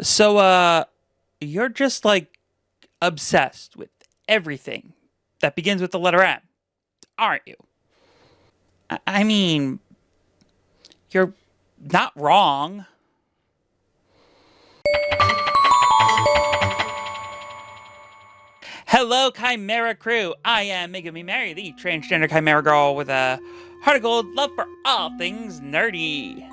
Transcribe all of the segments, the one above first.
So, you're just like obsessed with everything that begins with the letter M, aren't you? I mean, you're not wrong. Hello, Chimera Crew. I am MegumiMary, the transgender Chimera girl with a heart of gold, love for all things nerdy.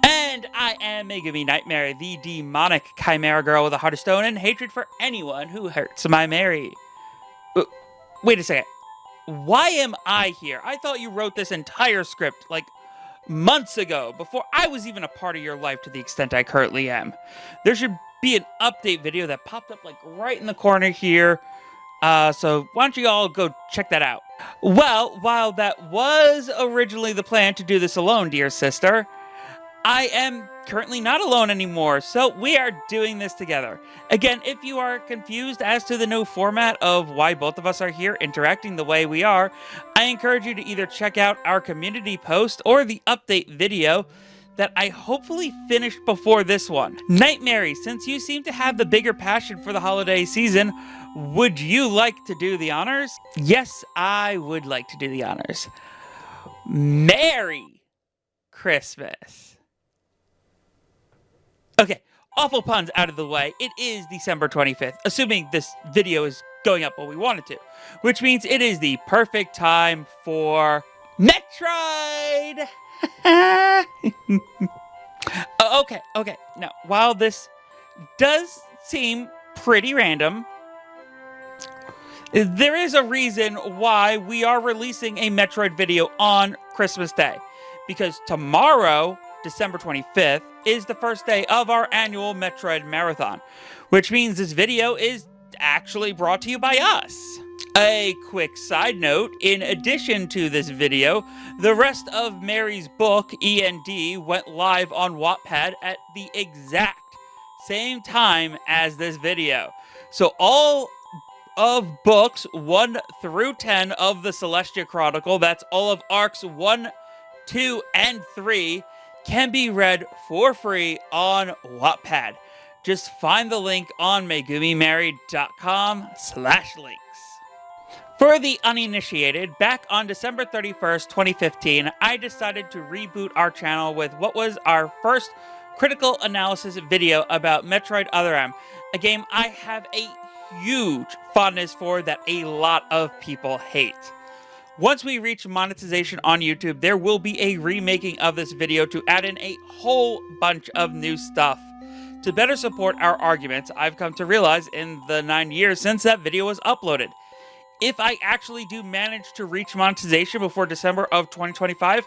And I am Nightmary, the demonic Chimera girl with a heart of stone and hatred for anyone who hurts my Mary. Wait a second. Why am I here? I thought you wrote this entire script like months ago, before I was even a part of your life to the extent I currently am. There should be an update video that popped up like right in the corner here. So why don't you all go check that out? Well, while that was originally the plan to do this alone, dear sister, I am currently not alone anymore, so we are doing this together. Again, if you are confused as to the new format of why both of us are here interacting the way we are, I encourage you to either check out our community post or the update video that I hopefully finished before this one. Nightmary, since you seem to have the bigger passion for the holiday season, would you like to do the honors? Yes, I would like to do the honors. Merry Christmas. Okay, awful puns out of the way. It is December 25th, assuming this video is going up when we want it to, which means it is the perfect time for Metroid! Okay. Now, while this does seem pretty random, there is a reason why we are releasing a Metroid video on Christmas Day. Because tomorrow, December 25th, is the first day of our annual Metroid Marathon, which means this video is actually brought to you by us. A quick side note, in addition to this video, the rest of Mary's book, E&D, went live on Wattpad at the exact same time as this video. So all of books 1 through 10 of the Celestia Chronicle, that's all of ARCs 1, 2, and 3, can be read for free on Wattpad. Just find the link on MegumiMary.com/links. For the uninitiated, back on December 31st, 2015, I decided to reboot our channel with what was our first critical analysis video about Metroid Other M, a game I have a huge fondness for that a lot of people hate. Once we reach monetization on YouTube, there will be a remaking of this video to add in a whole bunch of new stuff. To better support our arguments, I've come to realize in the 9 years since that video was uploaded, if I actually do manage to reach monetization before December of 2025,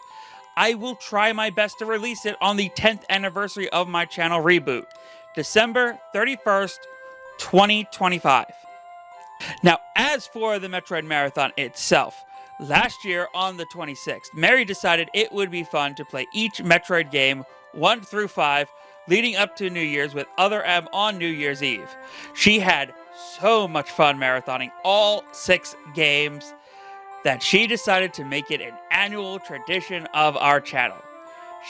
I will try my best to release it on the 10th anniversary of my channel reboot, December 31st, 2025. Now, as for the Metroid Marathon itself, last year on the 26th, Mary decided it would be fun to play each Metroid game 1 through 5 leading up to New Year's with Other M on New Year's Eve. She had so much fun marathoning all 6 games that she decided to make it an annual tradition of our channel.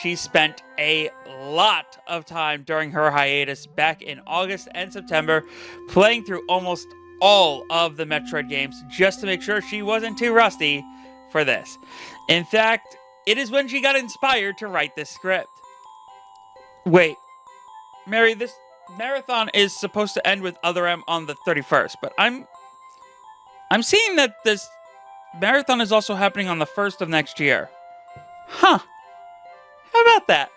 She spent a lot of time during her hiatus back in August and September playing through almost all of the Metroid games just to make sure she wasn't too rusty for this. In fact, it is when she got inspired to write this script. Wait, Mary, this marathon is supposed to end with Other M on the 31st, but I'm seeing that this marathon is also happening on the 1st of next year. Huh. How about that?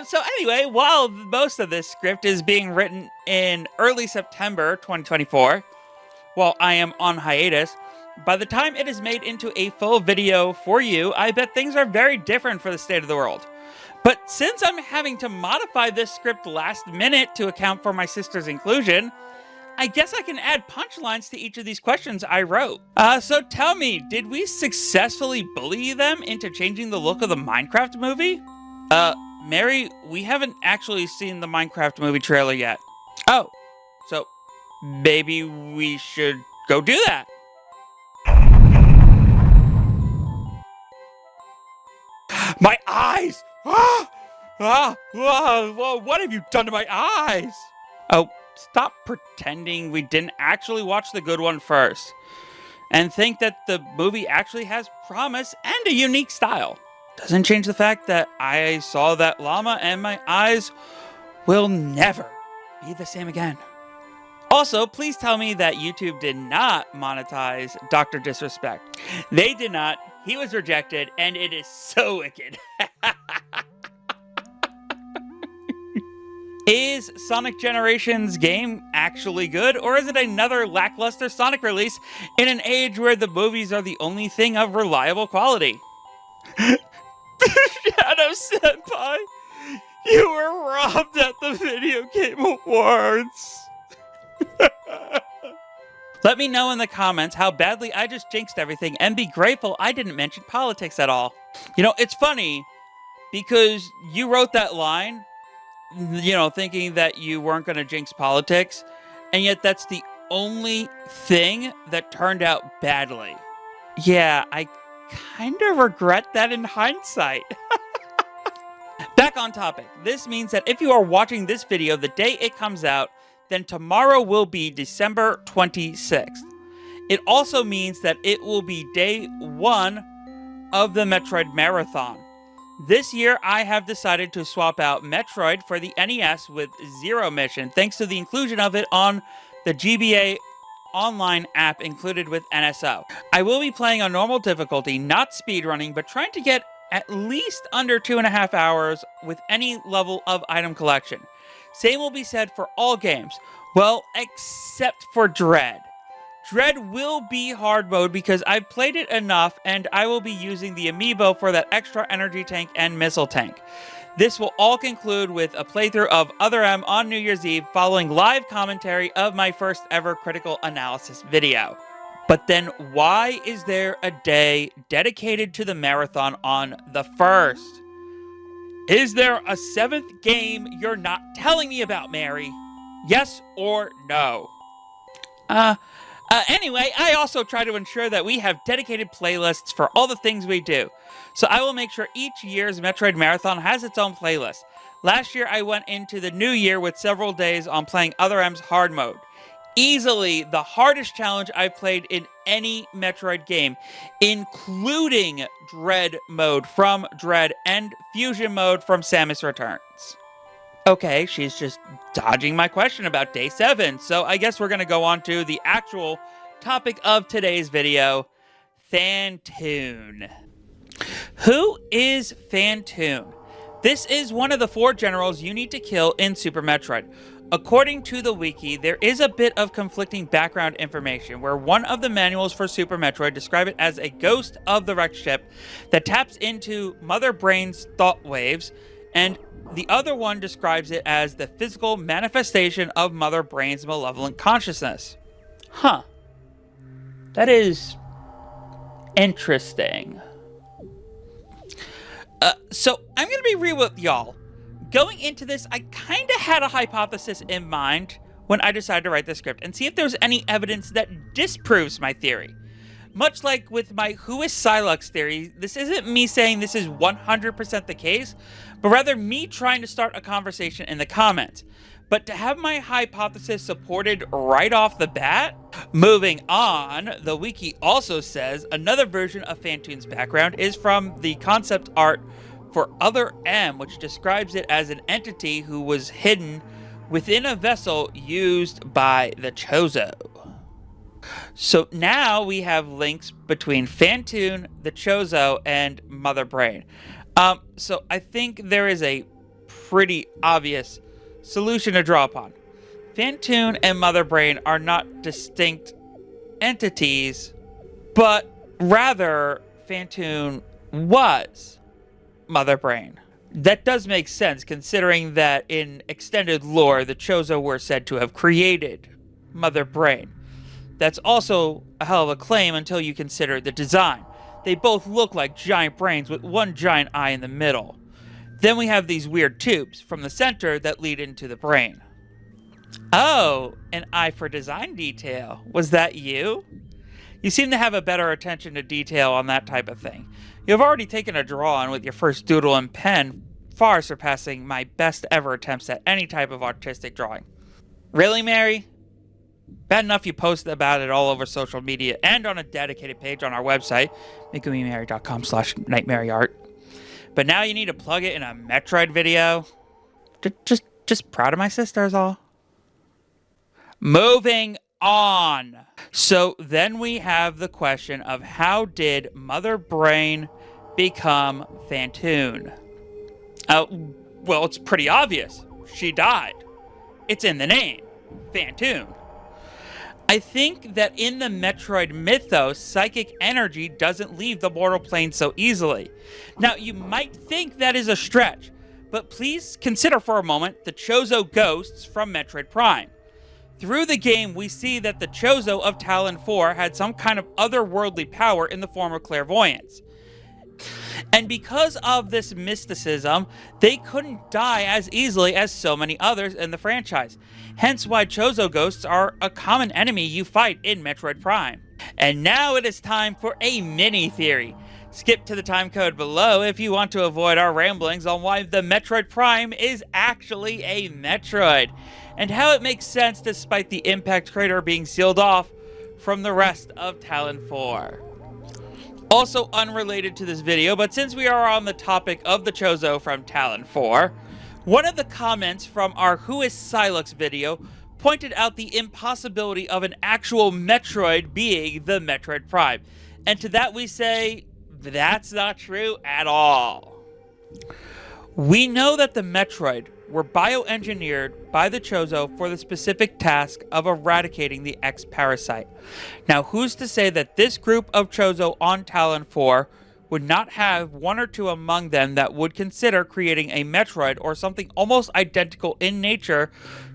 So anyway, while most of this script is being written in early September 2024, while I am on hiatus, by the time it is made into a full video for you, I bet things are very different for the state of the world. But since I'm having to modify this script last minute to account for my sister's inclusion, I guess I can add punchlines to each of these questions I wrote. So tell me, did we successfully bully them into changing the look of the Minecraft movie? Mary, we haven't actually seen the Minecraft movie trailer yet. Oh, so maybe we should go do that. My eyes! What have you done to my eyes? Oh, stop pretending we didn't actually watch the good one first. And think that the movie actually has promise and a unique style. Doesn't change the fact that I saw that llama and my eyes will never be the same again. Also, please tell me that YouTube did not monetize Dr. Disrespect. They did not. He was rejected, and it is so wicked. Is Sonic Generations game actually good, or is it another lackluster Sonic release in an age where the movies are the only thing of reliable quality? Shadow Senpai, you were robbed at the Video Game Awards. Let me know in the comments how badly I just jinxed everything, and be grateful I didn't mention politics at all. You know, it's funny because you wrote that line, you know, thinking that you weren't going to jinx politics, and yet that's the only thing that turned out badly. Yeah, I kind of regret that in hindsight. Back on topic. This means that if you are watching this video the day it comes out, then tomorrow will be December 26th. It also means that it will be day 1 of the Metroid Marathon. This year, I have decided to swap out Metroid for the NES with Zero Mission, thanks to the inclusion of it on the GBA online app included with NSO. I will be playing on normal difficulty, not speedrunning, but trying to get at least under 2.5 hours with any level of item collection. Same will be said for all games. Well, except for Dread. Dread will be hard mode because I've played it enough, and I will be using the amiibo for that extra energy tank and missile tank. This will all conclude with a playthrough of Other M on New Year's Eve, following live commentary of my first ever critical analysis video. But then why is there a day dedicated to the marathon on the 1st? Is there a 7th game you're not telling me about, Mary? Yes or no? Anyway, I also try to ensure that we have dedicated playlists for all the things we do. So I will make sure each year's Metroid Marathon has its own playlist. Last year, I went into the new year with several days on playing Other M's hard mode. Easily the hardest challenge I've played in any Metroid game, including Dread mode from Dread and Fusion mode from Samus Returns. Okay, she's just dodging my question about day 7, so I guess we're going to go on to the actual topic of today's video, Phantoon. Who is Phantoon? This is one of the 4 generals you need to kill in Super Metroid. According to the wiki, there is a bit of conflicting background information, where one of the manuals for Super Metroid describe it as a ghost of the wrecked ship that taps into Mother Brain's thought waves, and the other one describes it as the physical manifestation of Mother Brain's malevolent consciousness. Huh. That is interesting. So I'm going to be real with y'all. Going into this, I kind of had a hypothesis in mind when I decided to write the script and see if there was any evidence that disproves my theory. Much like with my Who is Psylux theory, this isn't me saying this is 100% the case, but rather me trying to start a conversation in the comments. But to have my hypothesis supported right off the bat? Moving on, the wiki also says another version of Phantoon's background is from the concept art for Other M, which describes it as an entity who was hidden within a vessel used by the Chozo. So now we have links between Phantoon, the Chozo, and Mother Brain. So I think there is a pretty obvious solution to draw upon. Phantoon and Mother Brain are not distinct entities, but rather Phantoon was Mother Brain. That does make sense, considering that in extended lore, the Chozo were said to have created Mother Brain. That's also a hell of a claim until you consider the design. They both look like giant brains with one giant eye in the middle. Then we have these weird tubes from the center that lead into the brain. Oh, an eye for design detail. Was that you? You seem to have a better attention to detail on that type of thing. You've already taken a draw on with your first doodle and pen far surpassing my best ever attempts at any type of artistic drawing. Really, Mary? Bad enough you posted about it all over social media and on a dedicated page on our website, MegumiMary.com/nightmaryart. But now you need to plug it in a Metroid video? Just proud of my sister is all. Moving on. So then we have the question of how did Mother Brain become Phantoon? Well, it's pretty obvious. She died. It's in the name, Phantoon. I think that in the Metroid mythos, psychic energy doesn't leave the mortal plane so easily. Now, you might think that is a stretch, but please consider for a moment the Chozo ghosts from Metroid Prime. Through the game, we see that the Chozo of Talon 4 had some kind of otherworldly power in the form of clairvoyance. And because of this mysticism, they couldn't die as easily as so many others in the franchise. Hence why Chozo ghosts are a common enemy you fight in Metroid Prime. And now it is time for a mini theory. Skip to the time code below if you want to avoid our ramblings on why the Metroid Prime is actually a Metroid, and how it makes sense despite the impact crater being sealed off from the rest of Talon 4. Also unrelated to this video, but since we are on the topic of the Chozo from Talon 4, one of the comments from our Who is Silux video pointed out the impossibility of an actual Metroid being the Metroid Prime. And to that we say, that's not true at all. We know that the Metroid were bioengineered by the Chozo for the specific task of eradicating the X-Parasite. Now, who's to say that this group of Chozo on Talon 4 would not have one or two among them that would consider creating a Metroid or something almost identical in nature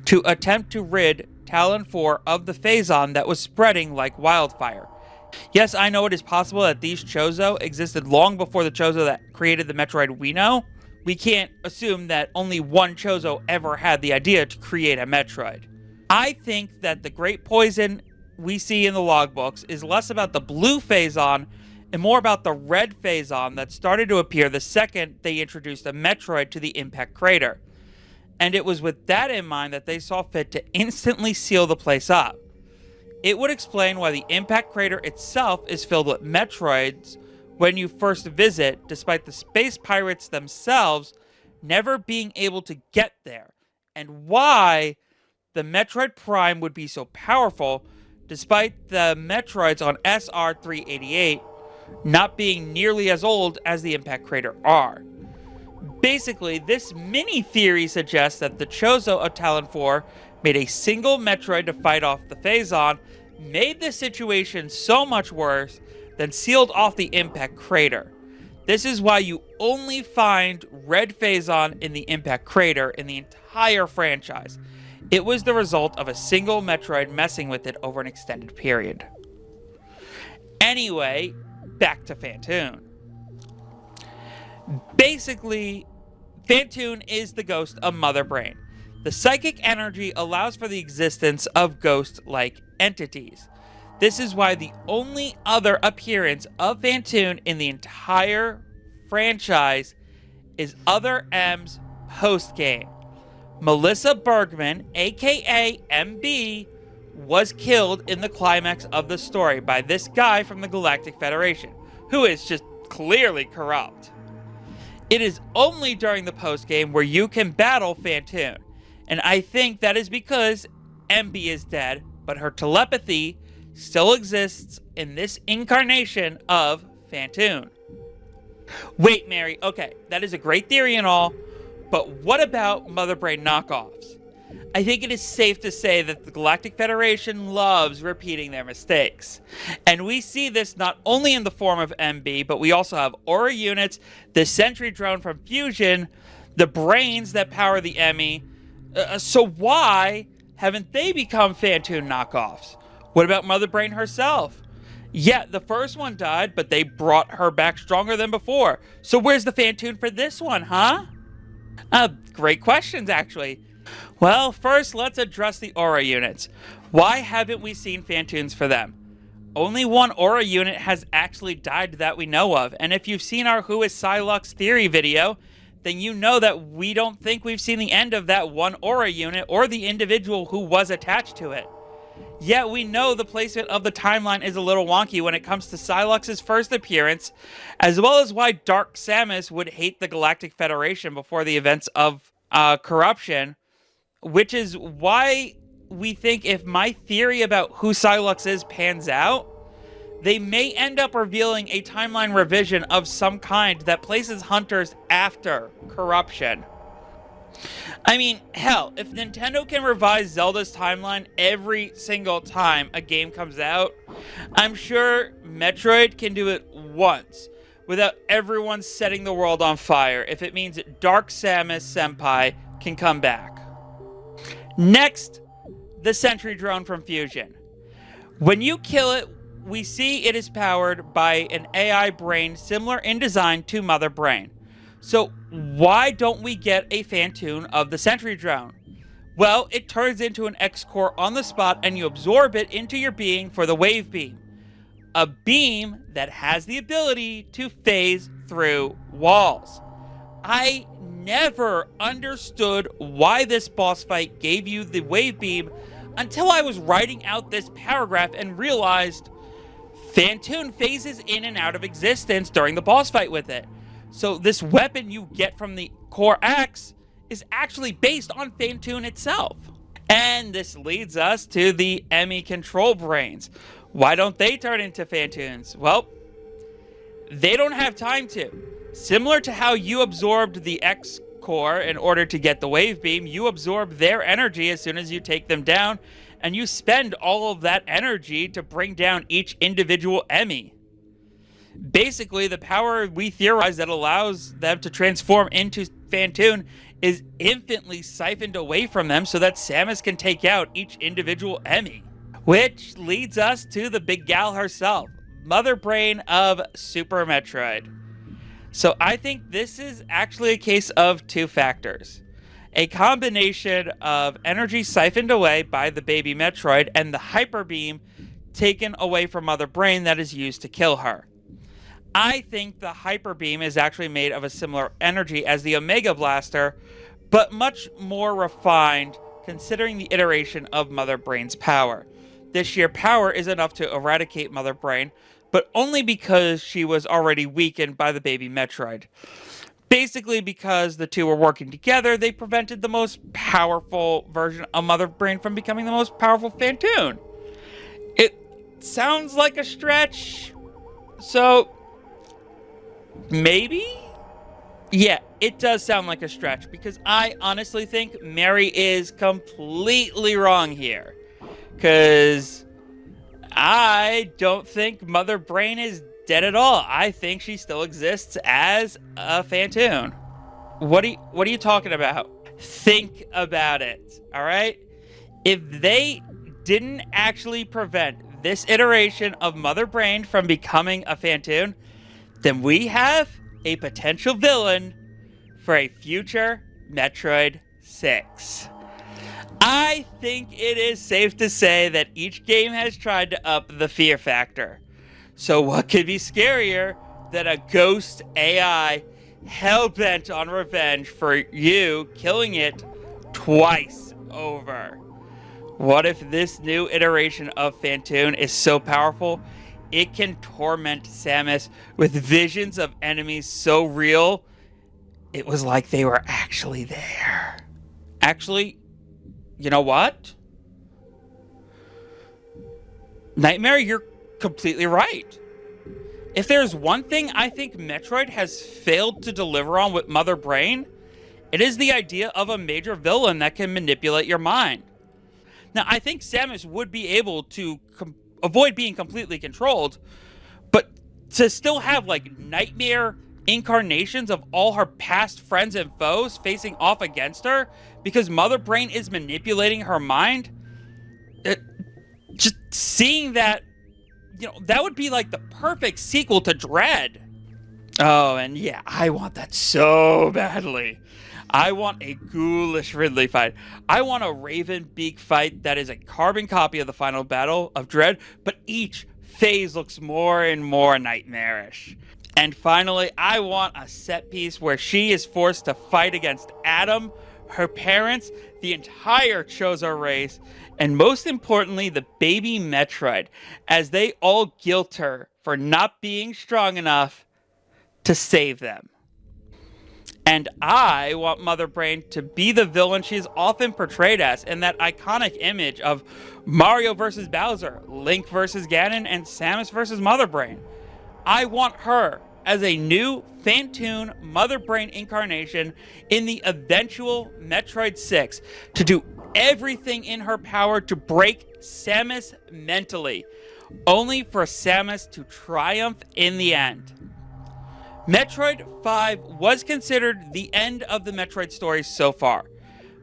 to attempt to rid Talon 4 of the Phazon that was spreading like wildfire? Yes, I know it is possible that these Chozo existed long before the Chozo that created the Metroid we know. We can't assume that only one Chozo ever had the idea to create a Metroid. I think that the great poison we see in the logbooks is less about the blue Phazon and more about the red Phazon that started to appear the second they introduced a Metroid to the impact crater. And it was with that in mind that they saw fit to instantly seal the place up. It would explain why the impact crater itself is filled with Metroids when you first visit, despite the space pirates themselves never being able to get there, and why the Metroid Prime would be so powerful despite the Metroids on SR-388 not being nearly as old as the impact crater are. Basically, this mini theory suggests that the Chozo of Talon 4 made a single Metroid to fight off the Phazon, made the situation so much worse, then sealed off the impact crater. This is why you only find red Phazon in the impact crater in the entire franchise. It was the result of a single Metroid messing with it over an extended period. Anyway, back to Phantoon. Basically, Phantoon is the ghost of Mother Brain. The psychic energy allows for the existence of ghost-like entities. This is why the only other appearance of Phantoon in the entire franchise is Other M's post-game. Melissa Bergman, aka MB, was killed in the climax of the story by this guy from the Galactic Federation, who is just clearly corrupt. It is only during the post-game where you can battle Phantoon, and I think that is because MB is dead, but her telepathy still exists in this incarnation of Phantoon. Wait, Mary, okay, that is a great theory and all, but what about Mother Brain knockoffs? I think it is safe to say that the Galactic Federation loves repeating their mistakes. And we see this not only in the form of MB, but we also have Aura units, the Sentry drone from Fusion, the brains that power the Emmy. So why haven't they become Phantoon knockoffs? What about Mother Brain herself? Yeah, the first one died, but they brought her back stronger than before. So where's the Phantoon for this one, huh? Great questions, actually. Well, first, let's address the Aura units. Why haven't we seen Phantoons for them? Only one Aura unit has actually died that we know of, and if you've seen our Who is Silux theory video, then you know that we don't think we've seen the end of that one aura unit or the individual who was attached to it. Yet we know the placement of the timeline is a little wonky when it comes to Psylux's first appearance, as well as why Dark Samus would hate the Galactic Federation before the events of corruption, which is why we think if my theory about who Psylux is pans out, they may end up revealing a timeline revision of some kind that places Hunters after corruption. I mean, hell, if Nintendo can revise Zelda's timeline every single time a game comes out, I'm sure Metroid can do it once without everyone setting the world on fire if it means Dark Samus Senpai can come back. Next, the Sentry Drone from Fusion. When you kill it, we see it is powered by an AI brain similar in design to Mother Brain. So why don't we get a Phantoon of the Sentry Drone? Well, it turns into an X-Core on the spot and you absorb it into your being for the Wave Beam. A beam that has the ability to phase through walls. I never understood why this boss fight gave you the Wave Beam until I was writing out this paragraph and realized Phantoon phases in and out of existence during the boss fight with it. So this weapon you get from the Core X is actually based on Phantoon itself. And this leads us to the Emmy control brains. Why don't they turn into Phantoons? Well, they don't have time to. Similar to how you absorbed the X Core in order to get the Wave Beam, you absorb their energy as soon as you take them down, and you spend all of that energy to bring down each individual Emmy. Basically, the power we theorize that allows them to transform into Phantoon is infinitely siphoned away from them so that Samus can take out each individual Emmy. Which leads us to the big gal herself, Mother Brain of Super Metroid. So I think this is actually a case of two factors. A combination of energy siphoned away by the baby Metroid and the Hyper Beam taken away from Mother Brain that is used to kill her. I think the Hyper Beam is actually made of a similar energy as the Omega Blaster, but much more refined considering the iteration of Mother Brain's power. This sheer power is enough to eradicate Mother Brain, but only because she was already weakened by the baby Metroid. Basically because the two were working together, they prevented the most powerful version of Mother Brain from becoming the most powerful Phantoon. It sounds like a stretch, so maybe? Yeah, it does sound like a stretch, because I honestly think Mary is completely wrong here. Because I don't think Mother Brain is dead at all. I think she still exists as a Phantoon. What are you talking about? Think about it, alright? If they didn't actually prevent this iteration of Mother Brain from becoming a Phantoon, then we have a potential villain for a future Metroid 6. I think it is safe to say that each game has tried to up the fear factor. So what could be scarier than a ghost AI hell-bent on revenge for you killing it twice over? What if this new iteration of Phantoon is so powerful it can torment Samus with visions of enemies so real it was like they were actually there? Actually, you know what? Nightmare, you're completely right. If there's one thing I think Metroid has failed to deliver on with Mother Brain, it is the idea of a major villain that can manipulate your mind. Now, I think Samus would be able to avoid being completely controlled, but to still have, like, nightmare incarnations of all her past friends and foes facing off against her because Mother Brain is manipulating her mind, just seeing that, you know, that would be like the perfect sequel to Dread. Oh, and yeah, I want that so badly. I want a ghoulish Ridley fight. I want a Raven Beak fight that is a carbon copy of the final battle of Dread, but each phase looks more and more nightmarish. And finally, I want a set piece where she is forced to fight against Adam, her parents, the entire Chozo race, and most importantly, the baby Metroid, as they all guilt her for not being strong enough to save them. And I want Mother Brain to be the villain she's often portrayed as in that iconic image of Mario vs. Bowser, Link vs. Ganon, and Samus vs. Mother Brain. I want her as a new Phantoon Mother Brain incarnation in the eventual Metroid 6 to do everything in her power to break Samus mentally, only for Samus to triumph in the end. Metroid 5 was considered the end of the Metroid story so far,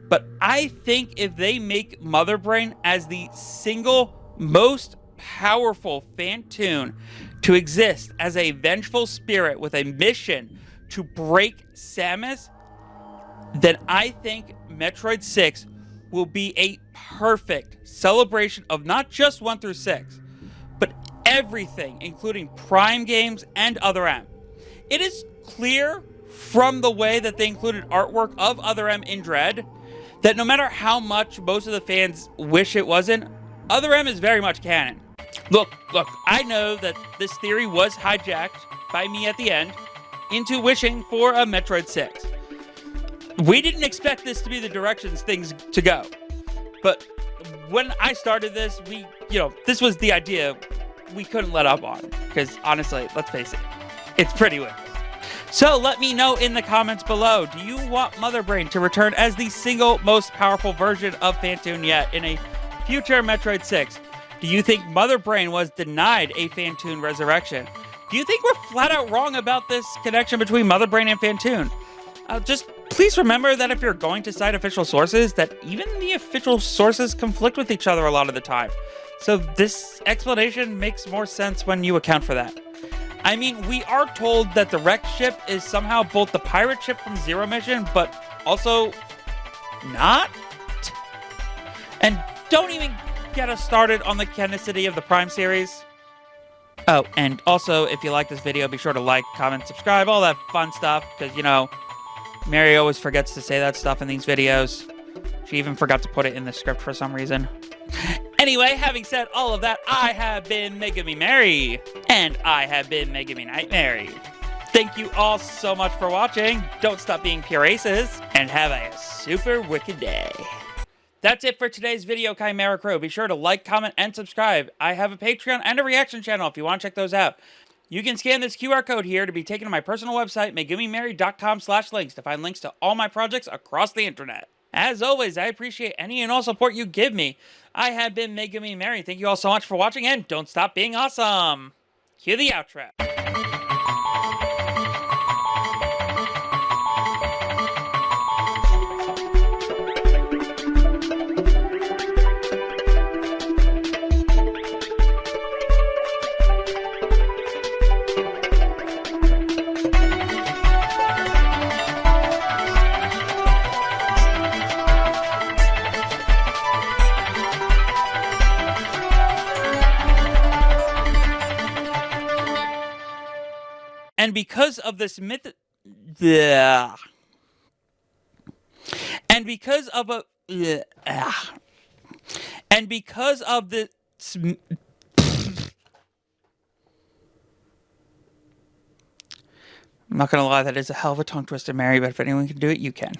but I think if they make Mother Brain as the single most powerful Phantoon to exist as a vengeful spirit with a mission to break Samus, then I think Metroid 6 will be a perfect celebration of not just 1 through 6, but everything, including Prime games and Other M. It is clear from the way that they included artwork of Other M in Dread that no matter how much most of the fans wish it wasn't, Other M is very much canon. Look, I know that this theory was hijacked by me at the end into wishing for a Metroid 6. We didn't expect this to be the directions things to go. But when I started this, this was the idea we couldn't let up on. Because honestly, let's face it, it's pretty wicked. So let me know in the comments below, do you want Mother Brain to return as the single most powerful version of Phantoon yet in a future Metroid 6? Do you think Mother Brain was denied a Phantoon resurrection? Do you think we're flat out wrong about this connection between Mother Brain and Phantoon? Just please remember that if you're going to cite official sources, that even the official sources conflict with each other a lot of the time. So this explanation makes more sense when you account for that. I mean, we are told that the wrecked ship is somehow both the pirate ship from Zero Mission, but also not? And don't even get us started on the canonicity of the Prime series. Oh, and also, if you like this video, be sure to like, comment, subscribe, all that fun stuff, because, Mary always forgets to say that stuff in these videos. She even forgot to put it in the script for some reason. Anyway, having said all of that, I have been MegumiMary, and I have been Nightmary. Thank you all so much for watching. Don't stop being pure aces, and have a super wicked day. That's it for today's video, Chimera Crew. Be sure to like, comment, and subscribe. I have a Patreon and a reaction channel if you want to check those out. You can scan this QR code here to be taken to my personal website, MegumiMary.com/links, to find links to all my projects across the internet. As always, I appreciate any and all support you give me. I have been MegumiMary. Thank you all so much for watching, and don't stop being awesome. Cue the outro. And because of this and because of this, I'm not gonna lie, that is a hell of a tongue twister, Mary, but if anyone can do it, you can.